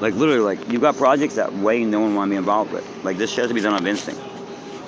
Like, literally, like, you've got projects that way no one want to be involved with. Like, this shit has to be done on instinct.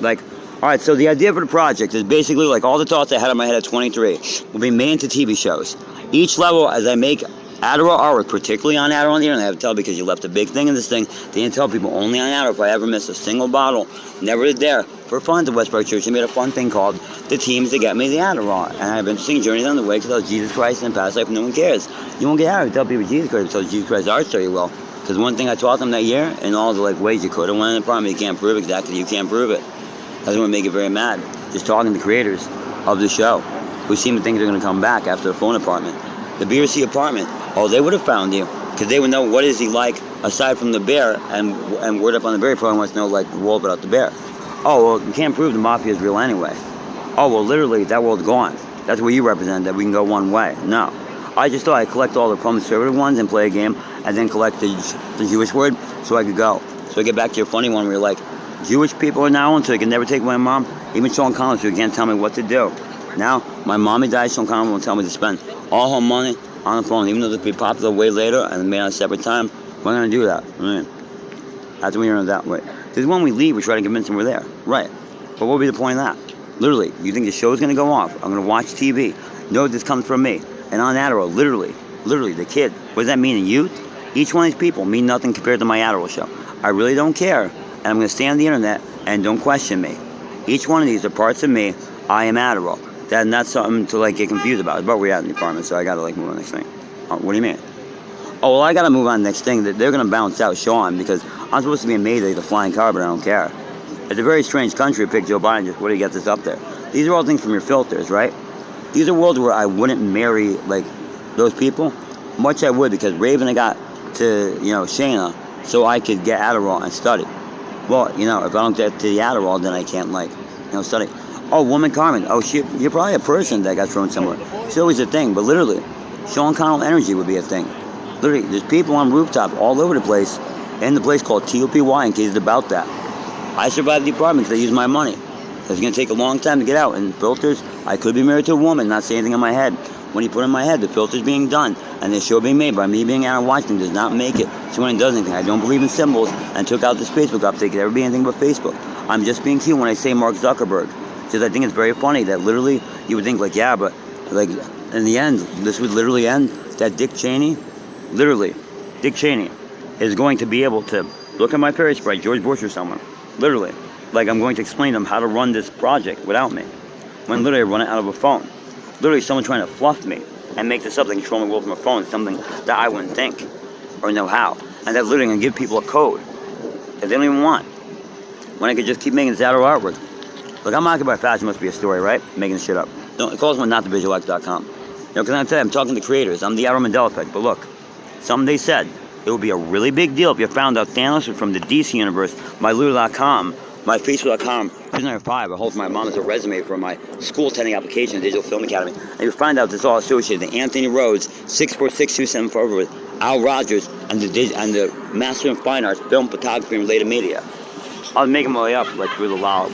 Like, alright, so the idea for the project is basically, like, all the thoughts I had in my head at 23 will be made into TV shows. Each level, as I make Adderall artwork, particularly on Adderall on the internet, I have to tell because you left a big thing in this thing. They didn't tell people only on Adderall if I ever missed a single bottle. Never did there. For fun at the Westbrook Church, they made a fun thing called the teams to get me the Adderall. And I have an interesting journey down the way because I was Jesus Christ in past life, no one cares. You won't get out if you tell people Jesus Christ, so Jesus Christ art, so you will. Because one thing I taught them that year, in all the like ways you could have won, the problem you can't prove exactly, you can't prove it. I just want to make it very mad. Just talking to the creators of the show, who seem to think they're going to come back after the phone apartment. The BRC apartment, oh, they would have found you, because they would know what is he like aside from the bear, and word up on the bear probably wants to know like the world without the bear. Oh, well, you can't prove the mafia is real anyway. Oh, well, literally, that world's gone. That's what you represent, that we can go one way. No. I just thought I'd collect all the conservative ones and play a game, and then collect the Jewish word so I could go. So I get back to your funny one where you're like, Jewish people are now on, so they can never take my mom. Even Sean Collins, who can't tell me what to do. Now, my mommy died, Sean Collins won't tell me to spend all her money on the phone, even though they'll be popular way later and made on a separate time. We're going to do that. I mean, that's when you're that way. Because when we leave, we try to convince them we're there. Right. But what would be the point of that? Literally, you think the show's going to go off? I'm going to watch TV. No, this comes from me. And on Adderall, literally, the kid. What does that mean in youth? Each one of these people mean nothing compared to my Adderall show. I really don't care. And I'm going to stay on the internet and don't question me. Each one of these are parts of me. I am Adderall. That's not something to like get confused about. But we're out in the apartment, so I got to like move on to the next thing. What do you mean? Oh, well, I got to move on to the next thing. They're going to bounce out Sean because I'm supposed to be in Mayday, the flying car, but I don't care. It's a very strange country to pick Joe Biden. Just where do you get this up there? These are all things from your filters, right? These are worlds where I wouldn't marry like those people. Much I would because Raven I got to, Shayna so I could get Adderall and study. Well, if I don't get to the Adderall, then I can't study. Oh, woman Carmen. Oh, you're probably a person that got thrown somewhere. It's always a thing, but literally, Sean Connell energy would be a thing. Literally, there's people on rooftop all over the place in the place called TOPY in case it's about that. I survived the apartment because I used my money. It's going to take a long time to get out. And filters, I could be married to a woman, not say anything in my head. When you put in my head, the filter's being done, and the show being made by me being out watching does not make it. So when it does anything, I don't believe in symbols, and took out this Facebook update. It could never be anything but Facebook. I'm just being cute when I say Mark Zuckerberg. Because I think it's very funny that literally you would think like, yeah, but like in the end, this would literally end that Dick Cheney, Dick Cheney is going to be able to look at my Perry Sprite, George Bush or someone, literally. Like I'm going to explain to them how to run this project without me. When literally I run it out of a phone. Literally someone trying to fluff me and make this up and control my world from a phone is something that I wouldn't think or know how. And that's literally going to give people a code that they don't even want. When I could just keep making this Adderall artwork. Look, I'm occupied by fashion, must be a story, right? Making this shit up. Don't, it calls me nottthevisualx.com. Because I'm telling you, I'm talking to creators. I'm the Adderall Mandela effect. But look, something they said, it would be a really big deal if you found out Thanos was from the DC universe, my Lulu.com, my Facebook.com, Prisoner 5, I hold my mom as a resume for my school attending application at Digital Film Academy. And you find out it's all associated to Anthony Rhodes, 646-274 with Al Rogers, and the Master of Fine Arts, Film, Photography, and Related Media. I was making my way up like through the wall.